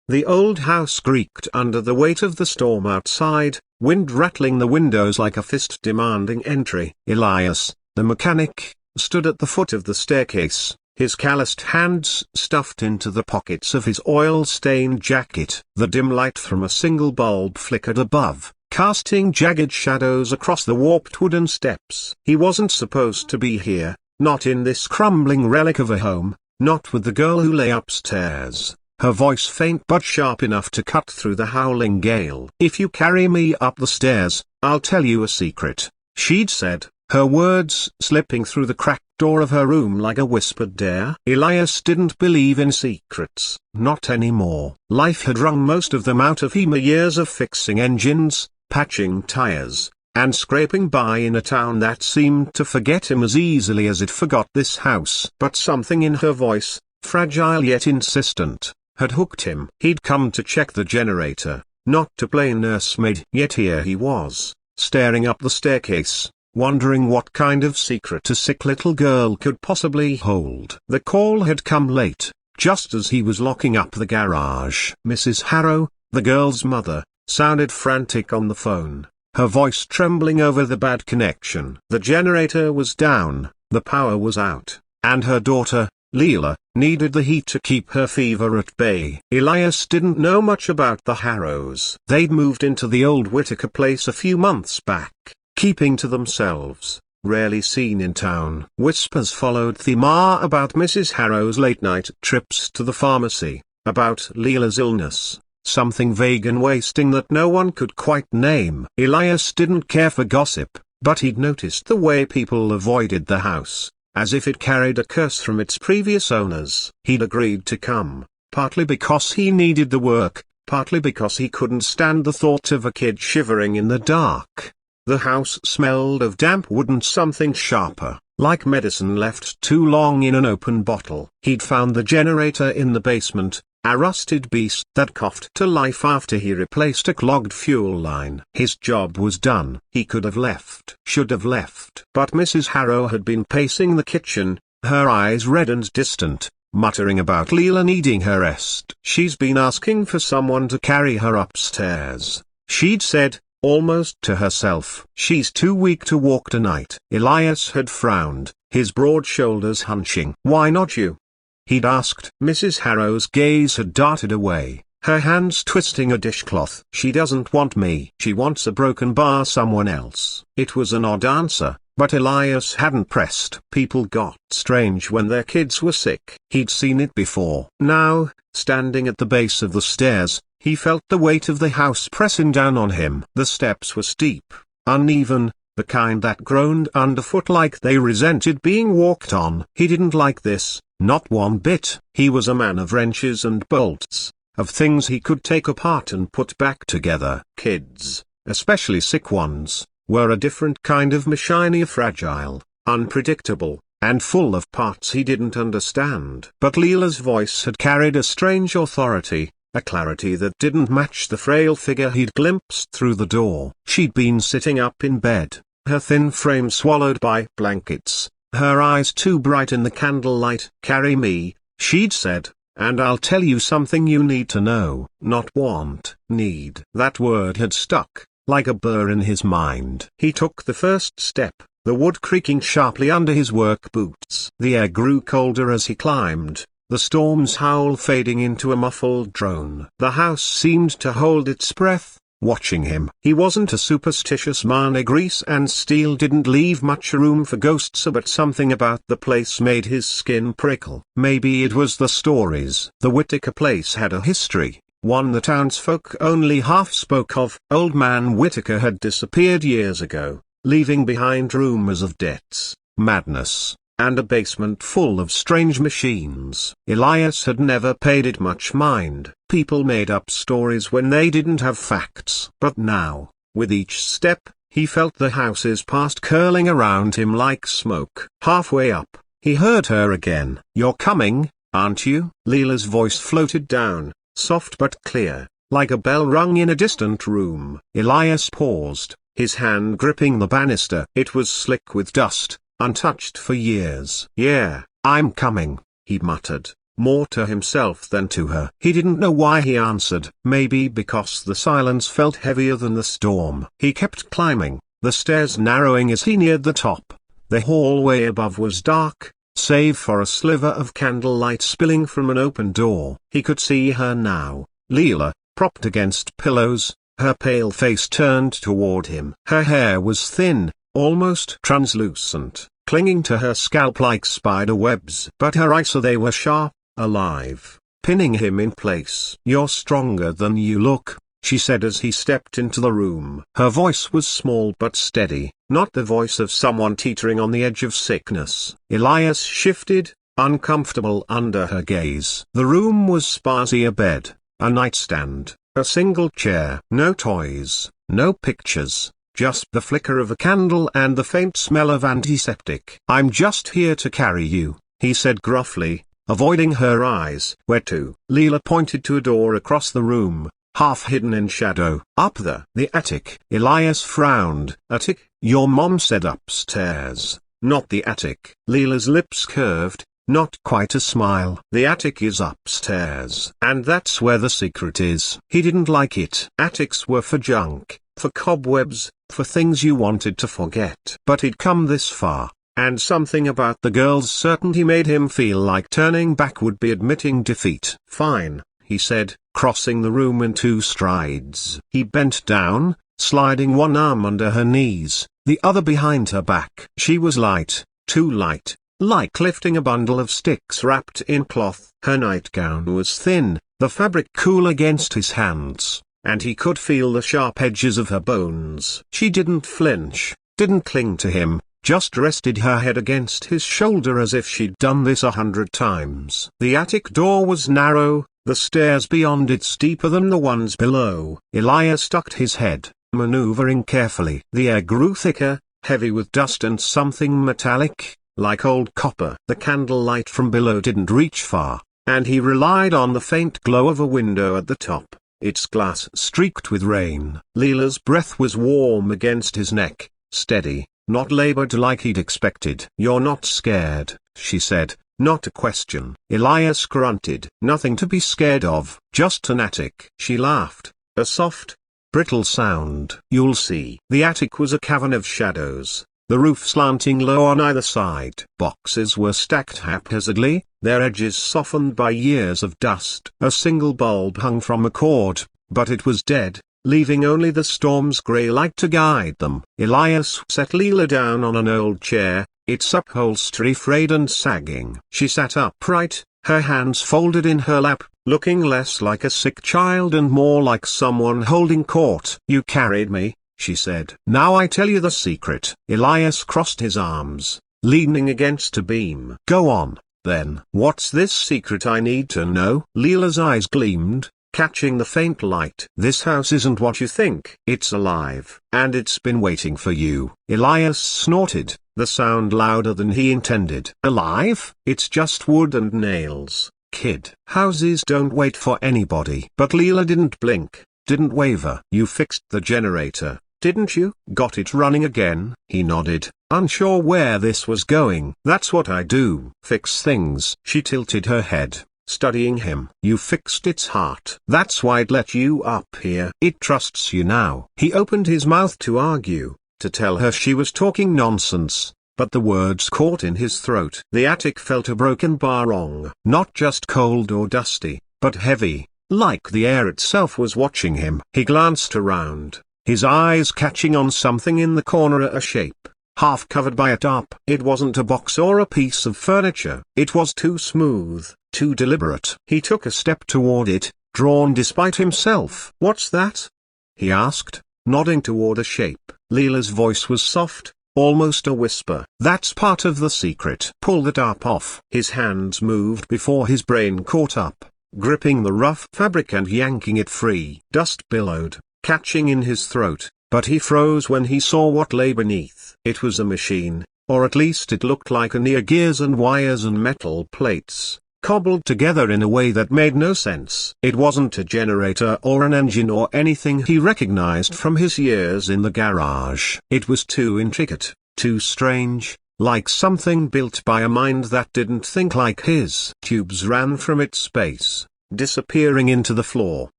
The old house creaked under the weight of the storm outside, wind rattling the windows like a fist demanding entry. Elias, the mechanic, stood at the foot of the staircase, his calloused hands stuffed into the pockets of his oil-stained jacket. The dim light from a single bulb flickered above, casting jagged shadows across the warped wooden steps. He wasn't supposed to be here, not in this crumbling relic of a home, not with the girl who lay upstairs, her voice faint but sharp enough to cut through the howling gale. "If you carry me up the stairs, I'll tell you a secret," she'd said, her words slipping through the cracked door of her room like a whispered dare. Elias didn't believe in secrets, not anymore. Life had wrung most of them out of him, years of fixing engines, patching tires, and scraping by in a town that seemed to forget him as easily as it forgot this house. But something in her voice, fragile yet insistent, had hooked him. He'd come to check the generator, not to play nursemaid. Yet here he was, staring up the staircase, wondering what kind of secret a sick little girl could possibly hold. The call had come late, just as he was locking up the garage. Mrs. Harrow, the girl's mother, sounded frantic on the phone, her voice trembling over the bad connection. The generator was down, the power was out, and her daughter, Leela, needed the heat to keep her fever at bay. Elias didn't know much about the Harrows. They'd moved into the old Whittaker place a few months back, keeping to themselves, rarely seen in town. Whispers followed Thema about Mrs. Harrow's late-night trips to the pharmacy, about Leela's illness, something vague and wasting that no one could quite name. Elias didn't care for gossip, but he'd noticed the way people avoided the house, as if it carried a curse from its previous owners. He'd agreed to come, partly because he needed the work, partly because he couldn't stand the thought of a kid shivering in the dark. The house smelled of damp wood and something sharper, like medicine left too long in an open bottle. He'd found the generator in the basement, a rusted beast that coughed to life after he replaced a clogged fuel line. His job was done. He could have left, should have left. But Mrs. Harrow had been pacing the kitchen, her eyes red and distant, muttering about Leela needing her rest. "She's been asking for someone to carry her upstairs," she'd said, almost to herself. "She's too weak to walk tonight." Elias had frowned, his broad shoulders hunching. "Why not you?" he'd asked. Mrs. Harrow's gaze had darted away, her hands twisting a dishcloth. "She doesn't want me. She wants a broken bar someone else." It was an odd answer, but Elias hadn't pressed. People got strange when their kids were sick. He'd seen it before. Now, standing at the base of the stairs, he felt the weight of the house pressing down on him. The steps were steep, uneven, the kind that groaned underfoot like they resented being walked on. He didn't like this, not one bit. He was a man of wrenches and bolts, of things he could take apart and put back together. Kids, especially sick ones, were a different kind of machine, fragile, unpredictable, and full of parts he didn't understand. But Leela's voice had carried a strange authority, a clarity that didn't match the frail figure he'd glimpsed through the door. She'd been sitting up in bed, her thin frame swallowed by blankets, her eyes too bright in the candlelight. "Carry me," she'd said, "and I'll tell you something you need to know." Not want, need. That word had stuck, like a burr in his mind. He took the first step, the wood creaking sharply under his work boots. The air grew colder as he climbed, the storm's howl fading into a muffled drone. The house seemed to hold its breath, watching him. He wasn't a superstitious man. Grease and steel didn't leave much room for ghosts, but something about the place made his skin prickle. Maybe it was the stories. The Whittaker place had a history, one the townsfolk only half spoke of. Old man Whittaker had disappeared years ago, leaving behind rumors of debts, madness, and a basement full of strange machines. Elias had never paid it much mind. People made up stories when they didn't have facts. But now, with each step, he felt the house's past curling around him like smoke. Halfway up, he heard her again. "You're coming, aren't you?" Leela's voice floated down, soft but clear, like a bell rung in a distant room. Elias paused, his hand gripping the banister. It was slick with dust, untouched for years. "Yeah, I'm coming," he muttered, more to himself than to her. He didn't know why he answered. Maybe because the silence felt heavier than the storm. He kept climbing, the stairs narrowing as he neared the top. The hallway above was dark, save for a sliver of candlelight spilling from an open door. He could see her now, Leela, propped against pillows, her pale face turned toward him. Her hair was thin, almost translucent, clinging to her scalp like spider webs. But her eyes, so they were sharp, alive, pinning him in place. "You're stronger than you look," she said as he stepped into the room. Her voice was small but steady, not the voice of someone teetering on the edge of sickness. Elias shifted, uncomfortable under her gaze. The room was sparsely: a bed, a nightstand, a single chair. No toys, no pictures, just the flicker of a candle and the faint smell of antiseptic. "I'm just here to carry you," he said gruffly, avoiding her eyes. "Where to?" Leela pointed to a door across the room, half hidden in shadow. "Up the attic." Elias frowned. "Attic? Your mom said upstairs, not the attic." Leela's lips curved, not quite a smile. "The attic is upstairs. And that's where the secret is." He didn't like it. Attics were for junk, for cobwebs, for things you wanted to forget. But he'd come this far, and something about the girl's certainty made him feel like turning back would be admitting defeat. "Fine," he said, crossing the room in 2 strides. He bent down, sliding one arm under her knees, the other behind her back. She was light, too light, like lifting a bundle of sticks wrapped in cloth. Her nightgown was thin, the fabric cool against his hands, and he could feel the sharp edges of her bones. She didn't flinch, didn't cling to him, just rested her head against his shoulder as if she'd done this 100 times. The attic door was narrow, the stairs beyond it steeper than the ones below. Elias ducked his head, maneuvering carefully. The air grew thicker, heavy with dust and something metallic, like old copper. The candlelight from below didn't reach far, and he relied on the faint glow of a window at the top, its glass streaked with rain. Leela's breath was warm against his neck, steady, not labored like he'd expected. "You're not scared," she said, not a question. Elias grunted. "Nothing to be scared of, just an attic." She laughed, a soft, brittle sound. "You'll see." The attic was a cavern of shadows, the roof slanting low on either side. Boxes were stacked haphazardly, their edges softened by years of dust. A single bulb hung from a cord, but it was dead, leaving only the storm's grey light to guide them. Elias set Leela down on an old chair, its upholstery frayed and sagging. She sat upright, her hands folded in her lap, looking less like a sick child and more like someone holding court. "You carried me," she said. "Now I tell you the secret." Elias crossed his arms, leaning against a beam. "Go on, then." "What's this secret I need to know?" Leela's eyes gleamed, catching the faint light. "This house isn't what you think. It's alive, and it's been waiting for you." Elias snorted, the sound louder than he intended. "Alive? It's just wood and nails, kid. Houses don't wait for anybody." But Leela didn't blink, didn't waver. "You fixed the generator, didn't you?" "Got it running again." He nodded, unsure where this was going. "That's what I do. Fix things." She tilted her head, studying him. "You fixed its heart. That's why it let you up here. It trusts you now." He opened his mouth to argue, to tell her she was talking nonsense, but the words caught in his throat. The attic felt a broken barong, not just cold or dusty, but heavy, like the air itself was watching him. He glanced around, his eyes catching on something in the corner, a shape, half covered by a tarp. It wasn't a box or a piece of furniture. It was too smooth, too deliberate. He took a step toward it, drawn despite himself. "What's that?" he asked, nodding toward a shape. Leela's voice was soft, almost a whisper. "That's part of the secret. Pull the tarp off." His hands moved before his brain caught up, gripping the rough fabric and yanking it free. Dust billowed, catching in his throat, but he froze when he saw what lay beneath. It was a machine, or at least it looked like a near gears and wires and metal plates, cobbled together in a way that made no sense. It wasn't a generator or an engine or anything he recognized from his years in the garage. It was too intricate, too strange, like something built by a mind that didn't think like his. Tubes ran from its base, disappearing into the floor,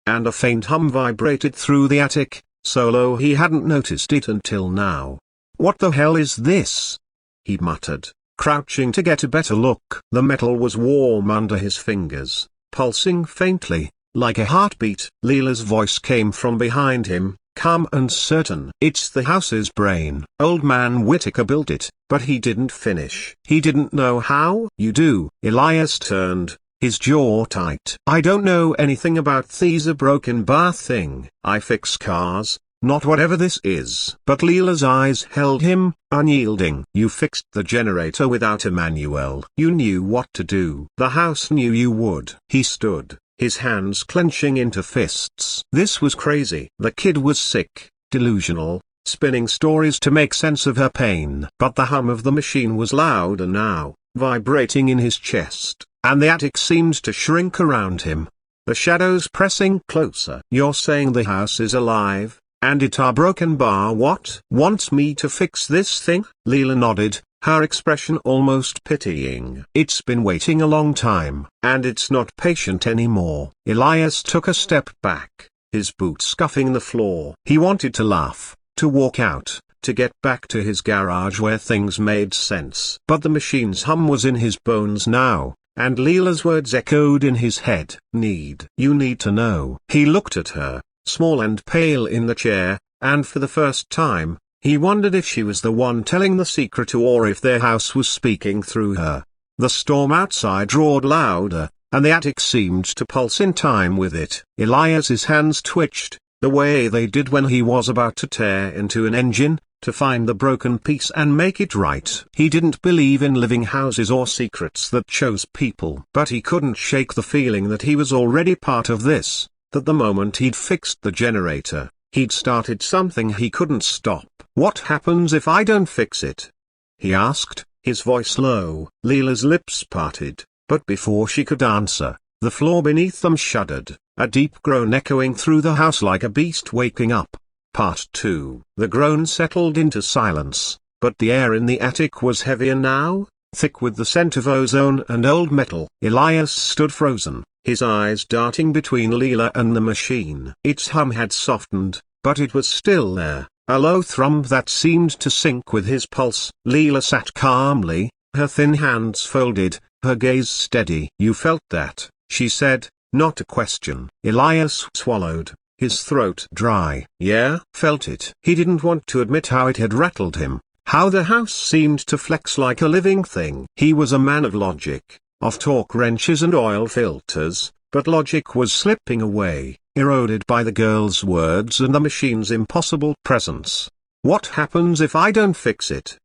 and a faint hum vibrated through the attic, so low he hadn't noticed it until now. "What the hell is this?" he muttered, crouching to get a better look. The metal was warm under his fingers, pulsing faintly, like a heartbeat. Leela's voice came from behind him, calm and certain. "It's the house's brain. Old man Whitaker built it, but he didn't finish. He didn't know how." "You do?" Elias turned, his jaw tight. "I don't know anything about the broken bar thing. I fix cars, not whatever this is." But Leela's eyes held him, unyielding. "You fixed the generator without a manual. You knew what to do. The house knew you would." He stood, his hands clenching into fists. This was crazy. The kid was sick, delusional, spinning stories to make sense of her pain. But the hum of the machine was louder now, vibrating in his chest, and the attic seemed to shrink around him, the shadows pressing closer. "You're saying the house is alive, and it our broken bar wants me to fix this thing?" Leela nodded, her expression almost pitying. "It's been waiting a long time, and it's not patient anymore." Elias took a step back, his boots scuffing the floor. He wanted to laugh, to walk out, to get back to his garage where things made sense. But the machine's hum was in his bones now, and Leela's words echoed in his head. You need to know." He looked at her, small and pale in the chair, and for the first time, he wondered if she was the one telling the secret or if their house was speaking through her. The storm outside roared louder, and the attic seemed to pulse in time with it. Elias's hands twitched, the way they did when he was about to tear into an engine, to find the broken piece and make it right. He didn't believe in living houses or secrets that chose people. But he couldn't shake the feeling that he was already part of this, that the moment he'd fixed the generator, he'd started something he couldn't stop. "What happens if I don't fix it?" he asked, his voice low. Leela's lips parted, but before she could answer, the floor beneath them shuddered, a deep groan echoing through the house like a beast waking up. Part 2. The groan settled into silence, but the air in the attic was heavier now, thick with the scent of ozone and old metal. Elias stood frozen, his eyes darting between Leela and the machine. Its hum had softened, but it was still there, a low thrum that seemed to sync with his pulse. Leela sat calmly, her thin hands folded, her gaze steady. "You felt that," she said, not a question. Elias swallowed, his throat dry. "Yeah, felt it." He didn't want to admit how it had rattled him, how the house seemed to flex like a living thing. He was a man of logic, of torque wrenches and oil filters, but logic was slipping away, eroded by the girl's words and the machine's impossible presence. "What happens if I don't fix it?"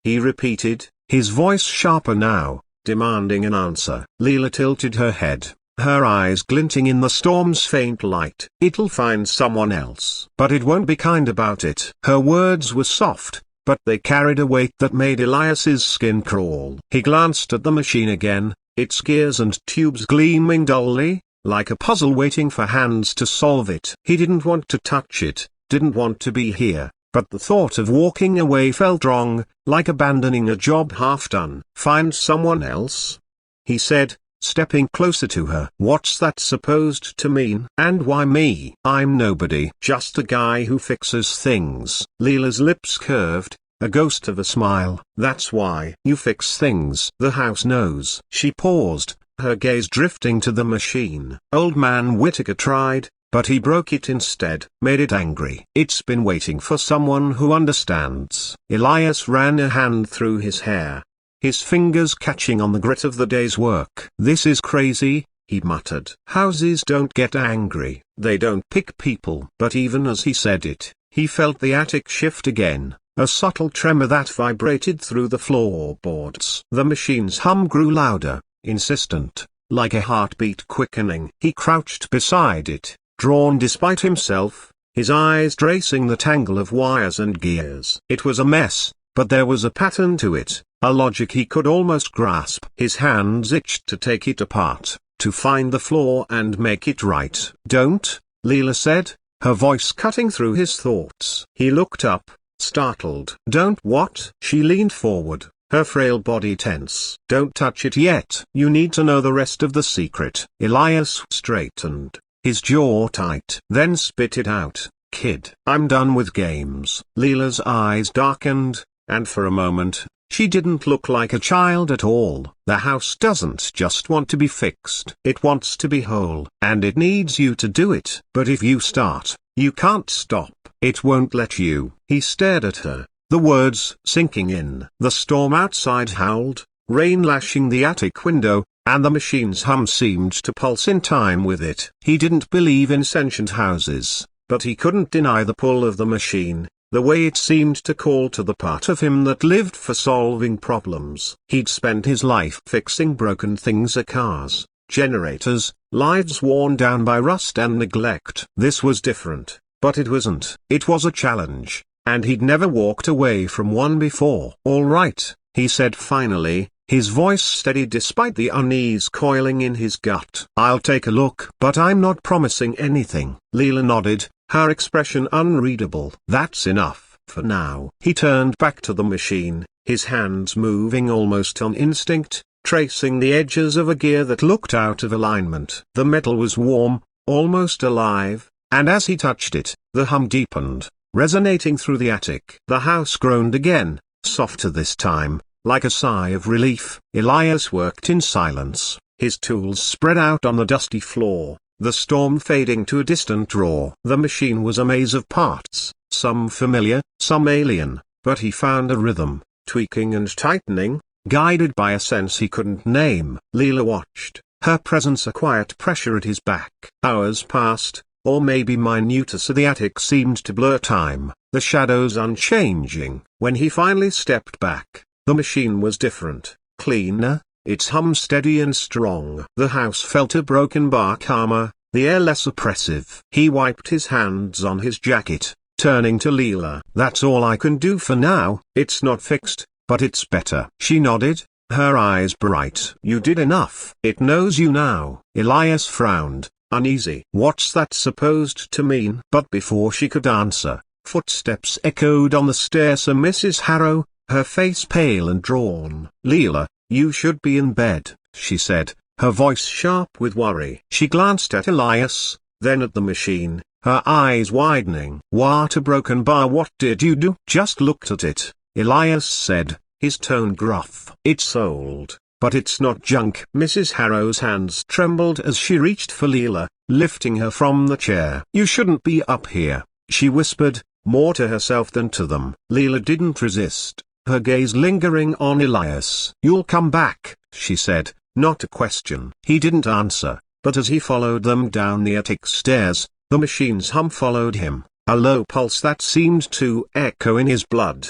he repeated, his voice sharper now, demanding an answer. Leela tilted her head, her eyes glinting in the storm's faint light. "It'll find someone else. But it won't be kind about it." Her words were soft, but they carried a weight that made Elias's skin crawl. He glanced at the machine again, its gears and tubes gleaming dully, like a puzzle waiting for hands to solve it. He didn't want to touch it, didn't want to be here, but the thought of walking away felt wrong, like abandoning a job half done. "Find someone else?" he said, stepping closer to her. "What's that supposed to mean? And why me? I'm nobody. Just a guy who fixes things." Leela's lips curved, a ghost of a smile. "That's why you fix things. The house knows." She paused, her gaze drifting to the machine. "Old man Whitaker tried, but he broke it instead. Made it angry. It's been waiting for someone who understands." Elias ran a hand through his hair, his fingers catching on the grit of the day's work. "This is crazy," he muttered. "Houses don't get angry, they don't pick people." But even as he said it, he felt the attic shift again, a subtle tremor that vibrated through the floorboards. The machine's hum grew louder, insistent, like a heartbeat quickening. He crouched beside it, drawn despite himself, his eyes tracing the tangle of wires and gears. It was a mess, but there was a pattern to it, a logic he could almost grasp. His hands itched to take it apart, to find the flaw and make it right. "Don't," Leela said, her voice cutting through his thoughts. He looked up, startled. "Don't what?" She leaned forward, her frail body tense. "Don't touch it yet. You need to know the rest of the secret." Elias straightened, his jaw tight. "Then spit it out, kid." "I'm done with games." Leela's eyes darkened, and for a moment, she didn't look like a child at all. "The house doesn't just want to be fixed. It wants to be whole. And it needs you to do it. But if you start, you can't stop. It won't let you." He stared at her, the words sinking in. The storm outside howled, rain lashing the attic window, and the machine's hum seemed to pulse in time with it. He didn't believe in sentient houses, but he couldn't deny the pull of the machine, the way it seemed to call to the part of him that lived for solving problems. He'd spent his life fixing broken things, cars, generators, lives worn down by rust and neglect. This was different, but it wasn't. It was a challenge, and he'd never walked away from one before. "All right," he said finally, his voice steady despite the unease coiling in his gut. "I'll take a look, but I'm not promising anything." Leela nodded, her expression unreadable. "That's enough for now." He turned back to the machine, his hands moving almost on instinct, tracing the edges of a gear that looked out of alignment. The metal was warm, almost alive, and as he touched it, the hum deepened, resonating through the attic. The house groaned again, softer this time, like a sigh of relief. Elias worked in silence, his tools spread out on the dusty floor, the storm fading to a distant roar. The machine was a maze of parts, some familiar, some alien, but he found a rhythm, tweaking and tightening, guided by a sense he couldn't name. Leela watched, her presence a quiet pressure at his back. Hours passed, or maybe minuter, the attic seemed to blur time, the shadows unchanging. When he finally stepped back, the machine was different, cleaner, its hum steady and strong. The house felt a broken bar calmer, the air less oppressive. He wiped his hands on his jacket, turning to Leela. "That's all I can do for now. It's not fixed, but it's better." She nodded, her eyes bright. "You did enough. It knows you now." Elias frowned, uneasy. "What's that supposed to mean?" But before she could answer, footsteps echoed on the stairs. Mrs. Harrow, her face pale and drawn. "Leela, you should be in bed," she said, her voice sharp with worry. She glanced at Elias, then at the machine, her eyes widening. "What a broken bar. What did you do?" "Just looked at it," Elias said, his tone gruff. "It's old, but it's not junk." Mrs. Harrow's hands trembled as she reached for Leela, lifting her from the chair. "You shouldn't be up here," she whispered, more to herself than to them. Leela didn't resist, her gaze lingering on Elias. "You'll come back," she said, not a question. He didn't answer, but as he followed them down the attic stairs, the machine's hum followed him, a low pulse that seemed to echo in his blood.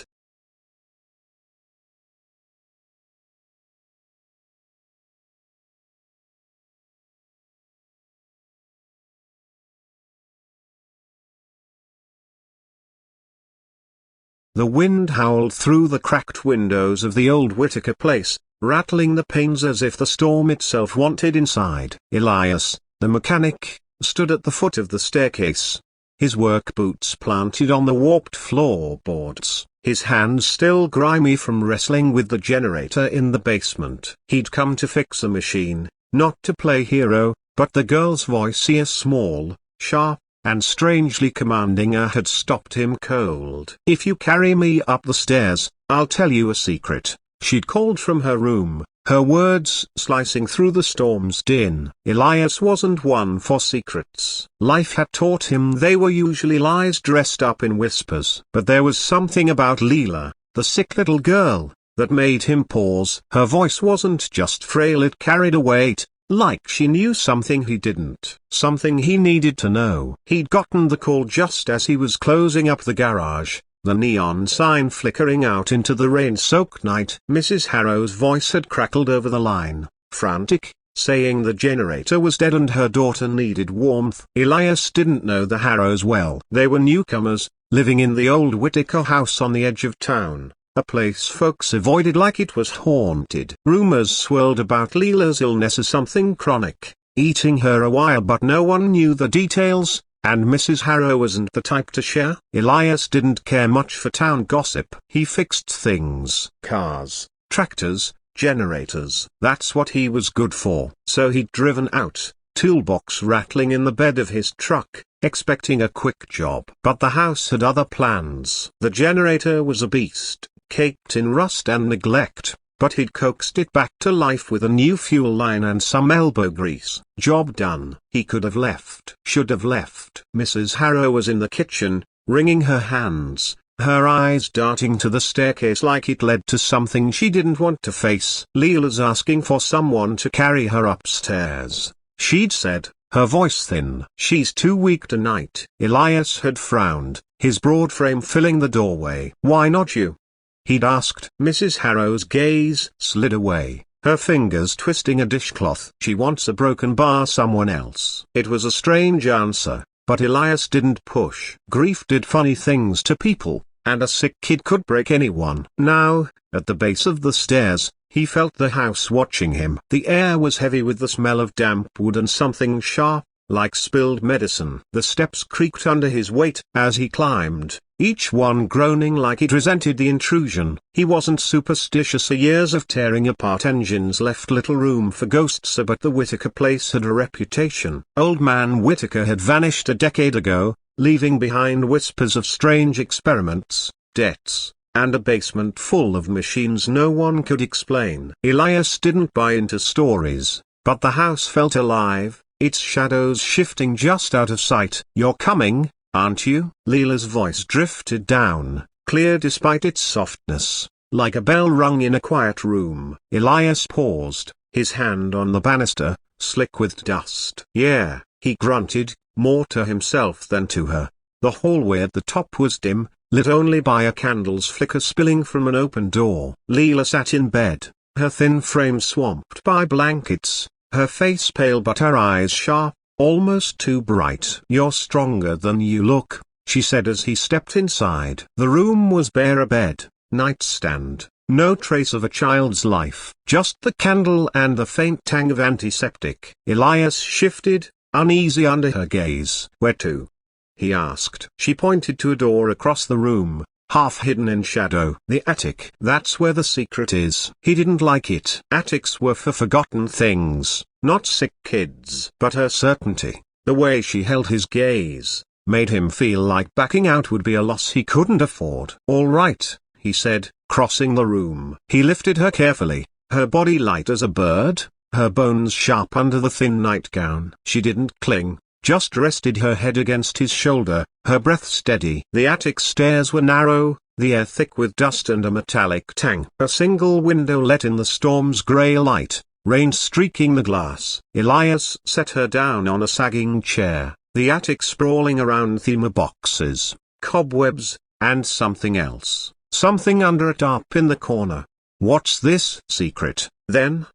The wind howled through the cracked windows of the old Whitaker place, rattling the panes as if the storm itself wanted inside. Elias, the mechanic, stood at the foot of the staircase, his work boots planted on the warped floorboards, his hands still grimy from wrestling with the generator in the basement. He'd come to fix a machine, not to play hero, but the girl's voice, small, sharp, and strangely commanding, had stopped him cold. "If you carry me up the stairs, I'll tell you a secret," she'd called from her room, her words slicing through the storm's din. Elias wasn't one for secrets. Life had taught him they were usually lies dressed up in whispers. But there was something about Leela, the sick little girl, that made him pause. Her voice wasn't just frail, it carried a weight, like she knew something he didn't. Something he needed to know. He'd gotten the call just as he was closing up the garage, the neon sign flickering out into the rain-soaked night. Mrs. Harrow's voice had crackled over the line, frantic, saying the generator was dead and her daughter needed warmth. Elias didn't know the Harrows well. They were newcomers, living in the old Whitaker house on the edge of town, a place folks avoided like it was haunted. Rumors swirled about Leela's illness as something chronic, eating her a while, but no one knew the details, and Mrs. Harrow wasn't the type to share. Elias didn't care much for town gossip. He fixed things, cars, tractors, generators. That's what he was good for. So he'd driven out, toolbox rattling in the bed of his truck, expecting a quick job. But the house had other plans. The generator was a beast, caked in rust and neglect, but he'd coaxed it back to life with a new fuel line and some elbow grease. Job done. He could have left. Should have left. Mrs. Harrow was in the kitchen, wringing her hands, her eyes darting to the staircase like it led to something she didn't want to face. Leela's asking for someone to carry her upstairs, she'd said, her voice thin. She's too weak tonight. Elias had frowned, his broad frame filling the doorway. Why not you? He'd asked. Mrs. Harrow's gaze slid away, her fingers twisting a dishcloth. She wants a broken bar someone else. It was a strange answer, but Elias didn't push. Grief did funny things to people, and a sick kid could break anyone. Now, at the base of the stairs, he felt the house watching him. The air was heavy with the smell of damp wood and something sharp, like spilled medicine. The steps creaked under his weight as he climbed, each one groaning like it resented the intrusion. He wasn't superstitious. Years of tearing apart engines left little room for ghosts, but the Whittaker place had a reputation. Old man Whittaker had vanished a decade ago, leaving behind whispers of strange experiments, debts, and a basement full of machines no one could explain. Elias didn't buy into stories, but the house felt alive, its shadows shifting just out of sight. You're coming, aren't you? Leela's voice drifted down, clear despite its softness, like a bell rung in a quiet room. Elias paused, his hand on the banister, slick with dust. Yeah, he grunted, more to himself than to her. The hallway at the top was dim, lit only by a candle's flicker spilling from an open door. Leela sat in bed, her thin frame swamped by blankets, her face pale but her eyes sharp, almost too bright. You're stronger than you look, she said as he stepped inside. The room was bare, a bed, nightstand, no trace of a child's life, just the candle and the faint tang of antiseptic. Elias shifted, uneasy under her gaze. Where to? He asked. She pointed to a door across the room, half hidden in shadow. The attic. That's where the secret is. He didn't like it. Attics were for forgotten things, not sick kids. But her certainty, the way she held his gaze, made him feel like backing out would be a loss he couldn't afford. All right, he said, crossing the room. He lifted her carefully, her body light as a bird, her bones sharp under the thin nightgown. She didn't cling, just rested her head against his shoulder, her breath steady. The attic stairs were narrow, the air thick with dust and a metallic tang. A single window let in the storm's grey light, rain streaking the glass. Elias set her down on a sagging chair, the attic sprawling around thema boxes, cobwebs, and something else. Something under a tarp in the corner. What's this secret, then?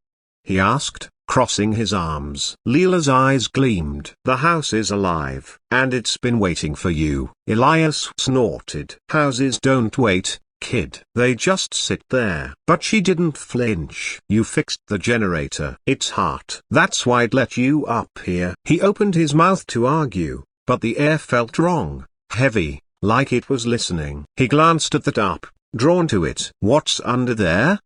He asked, crossing his arms. Leela's eyes gleamed. The house is alive, and it's been waiting for you. Elias snorted. Houses don't wait, kid. They just sit there. But she didn't flinch. You fixed the generator. It's hot. That's why I'd let you up here. He opened his mouth to argue, but the air felt wrong, heavy, like it was listening. He glanced at the tarp, drawn to it. What's under there?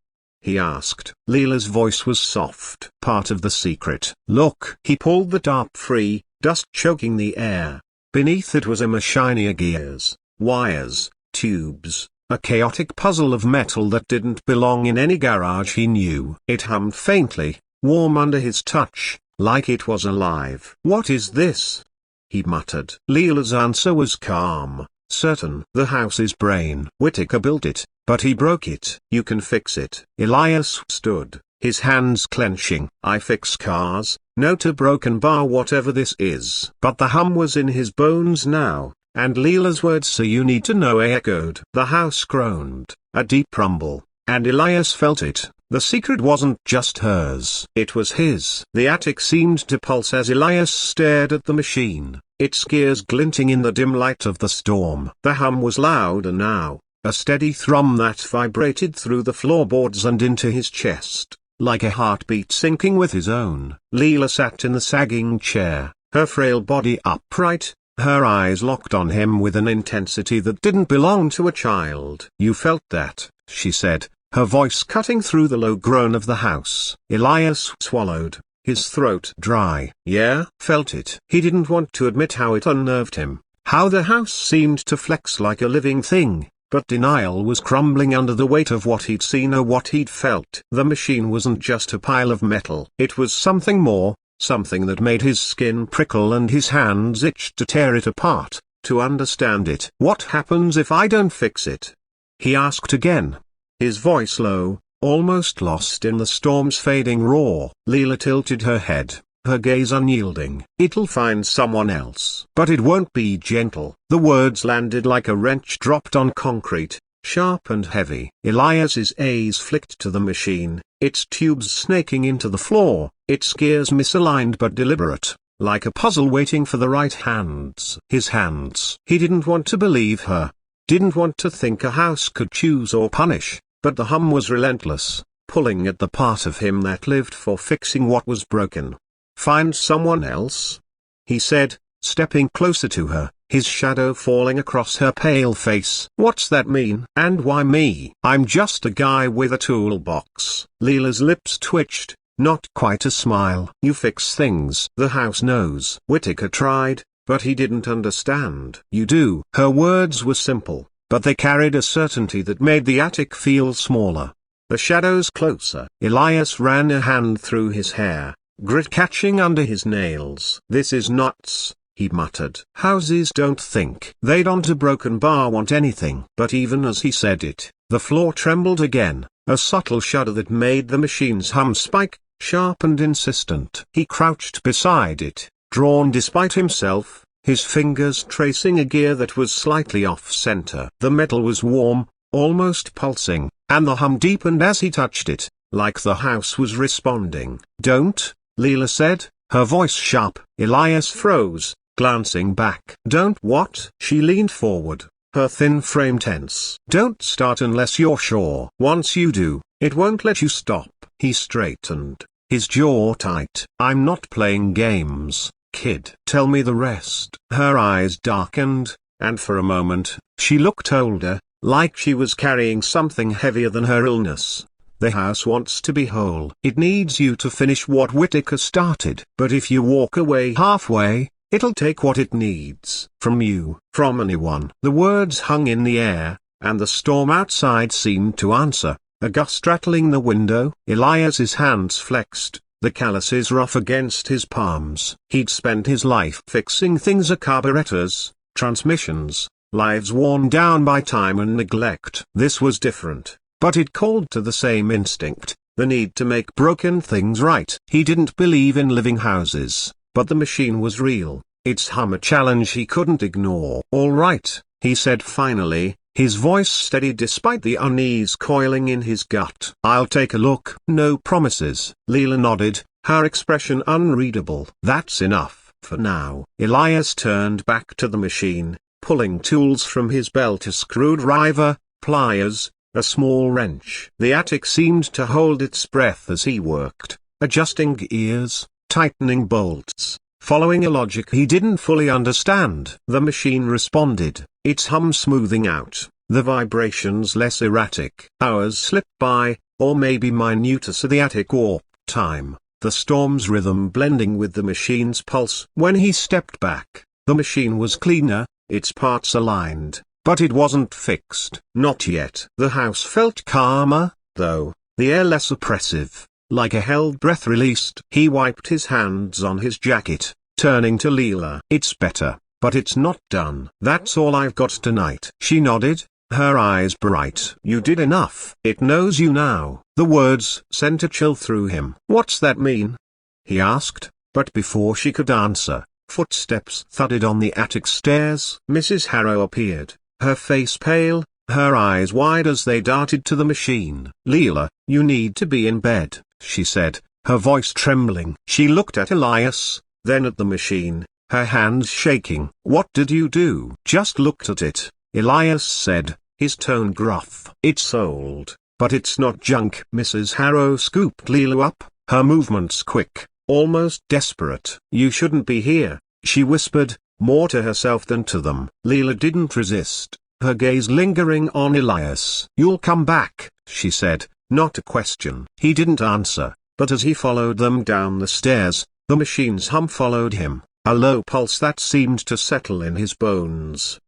He asked. Leela's voice was soft. Part of the secret. Look. He pulled the tarp free, dust choking the air. Beneath it was a machine of gears, wires, tubes, a chaotic puzzle of metal that didn't belong in any garage he knew. It hummed faintly, warm under his touch, like it was alive. What is this? He muttered. Leela's answer was calm, certain. The house's brain. Whittaker built it, but he broke it. You can fix it. Elias stood, his hands clenching. I fix cars, not a broken bar, whatever this is. But the hum was in his bones now, and Leela's words, so you need to know, echoed. The house groaned, a deep rumble, and Elias felt it. The secret wasn't just hers. It was his. The attic seemed to pulse as Elias stared at the machine, its gears glinting in the dim light of the storm. The hum was louder now, a steady thrum that vibrated through the floorboards and into his chest, like a heartbeat syncing with his own. Leela sat in the sagging chair, her frail body upright, her eyes locked on him with an intensity that didn't belong to a child. You felt that, she said, her voice cutting through the low groan of the house. Elias swallowed, his throat dry. Yeah, felt it. He didn't want to admit how it unnerved him, how the house seemed to flex like a living thing, but denial was crumbling under the weight of what he'd seen or what he'd felt. The machine wasn't just a pile of metal. It was something more, something that made his skin prickle and his hands itch to tear it apart, to understand it. What happens if I don't fix it? He asked again, his voice low, almost lost in the storm's fading roar. Leela tilted her head, her gaze unyielding. It'll find someone else. But it won't be gentle. The words landed like a wrench dropped on concrete, sharp and heavy. Elias's eyes flicked to the machine, its tubes snaking into the floor, its gears misaligned but deliberate, like a puzzle waiting for the right hands. His hands. He didn't want to believe her. Didn't want to think a house could choose or punish, but the hum was relentless, pulling at the part of him that lived for fixing what was broken. Find someone else? He said, stepping closer to her, his shadow falling across her pale face. What's that mean? And why me? I'm just a guy with a toolbox. Leela's lips twitched, not quite a smile. You fix things. The house knows. Whittaker tried, but he didn't understand. You do. Her words were simple, but they carried a certainty that made the attic feel smaller. The shadows closer. Elias ran a hand through his hair, grit catching under his nails. This is nuts, he muttered. Houses don't think. They don't a broken bar want anything. But even as he said it, the floor trembled again, a subtle shudder that made the machine's hum spike, sharp and insistent. He crouched beside it, drawn despite himself, his fingers tracing a gear that was slightly off-center. The metal was warm, almost pulsing, and the hum deepened as he touched it, like the house was responding. Don't, Leela said, her voice sharp. Elias froze, glancing back. Don't what? She leaned forward, her thin frame tense. Don't start unless you're sure. Once you do, it won't let you stop. He straightened, his jaw tight. I'm not playing games, kid. Tell me the rest. Her eyes darkened, and for a moment, she looked older, like she was carrying something heavier than her illness. The house wants to be whole. It needs you to finish what Whittaker started. But if you walk away halfway, it'll take what it needs. From you. From anyone. The words hung in the air, and the storm outside seemed to answer, a gust rattling the window. Elias's hands flexed, the calluses rough against his palms. He'd spent his life fixing things, carburetors, transmissions, lives worn down by time and neglect. This was different. But it called to the same instinct, the need to make broken things right. He didn't believe in living houses, but the machine was real, its hum a challenge he couldn't ignore. All right, he said finally, his voice steady despite the unease coiling in his gut. I'll take a look. No promises. Leela nodded, her expression unreadable. That's enough, for now. Elias turned back to the machine, pulling tools from his belt, a screwdriver, pliers, a small wrench. The attic seemed to hold its breath as he worked, adjusting gears, tightening bolts, following a logic he didn't fully understand. The machine responded, its hum smoothing out, the vibrations less erratic. Hours slipped by, or maybe minute as the attic warped time, the storm's rhythm blending with the machine's pulse. When he stepped back, the machine was cleaner, its parts aligned. But it wasn't fixed. Not yet. The house felt calmer, though, the air less oppressive, like a held breath released. He wiped his hands on his jacket, turning to Leela. It's better, but it's not done. That's all I've got tonight. She nodded, her eyes bright. You did enough. It knows you now. The words sent a chill through him. What's that mean? He asked, but before she could answer, footsteps thudded on the attic stairs. Mrs. Harrow appeared, her face pale, her eyes wide as they darted to the machine. Leela, you need to be in bed, she said, her voice trembling. She looked at Elias, then at the machine, her hands shaking. What did you do? Just looked at it, Elias said, his tone gruff. It's old, but it's not junk. Mrs. Harrow scooped Leela up, her movements quick, almost desperate. You shouldn't be here, she whispered, more to herself than to them. Leela didn't resist, her gaze lingering on Elias. You'll come back, she said, not a question. He didn't answer, but as he followed them down the stairs, the machine's hum followed him, a low pulse that seemed to settle in his bones.